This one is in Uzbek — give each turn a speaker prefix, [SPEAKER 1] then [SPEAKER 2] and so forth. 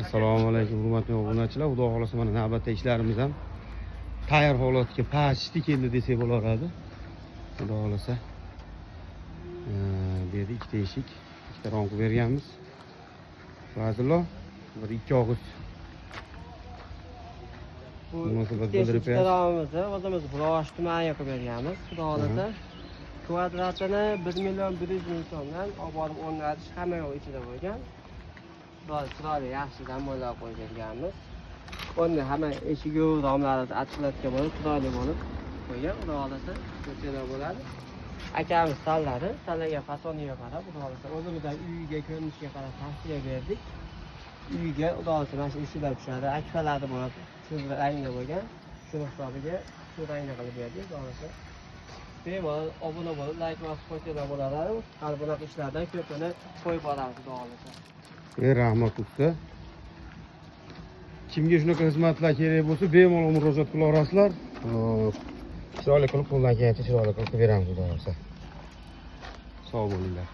[SPEAKER 1] Assalomu alaykum hurmatli obunachilar. Xudo xolasa mana navbatdagi ishlarimiz ham tayyor holatga pashti keldi desak bo'laveradi. Xudo xolasa. Bu yerda ikkita eshik, ikkita ramka berganmiz. Fazillo bir ikki og'iz munosabat bildirib
[SPEAKER 2] beramiz. O'zimiz Bulosh tumaniga qilib berganmiz. Xudo xolasa kvadratini 1 million 100 ming so'mdan olib borib o'rnatish hamma yo'q ichida bo'lgan. Chiroyli yaxshidan mo'ylab qo'yganmiz. Endi hamma eshigi romlari achchiqlatga bo'lib, chiroyli bo'lib qo'ygan. Xudo xolasa ko'chalar bo'ladi. Akamiz tanlagan fasoniga qarab, xudo xolasa o'zimizdan uyiga ko'rinishiga qarab tavsiya berdik. Uyiga xudo xolasa mana shu eshiklar tushadi, akfalari bo'lib, shu rangda bo'lgan. Shuni hisobiga shu rangda qilib berdik, xudo xolasa. Bemalol obuna bo'lib, like bosib qo'ysalar bo'ladimi? Har bunaqa ishlardan ko'pini qo'yib boramiz, xudo xolasa.
[SPEAKER 1] Rahmat usta. Kimga shunaqa xizmatlar kerak bo'lsa, bemalol murojaat qila olasizlar. Chiroyli qilib qo'ldan kelgancha chiroyli qilib beramiz, xudo xolasa. Sog' bo'linglar.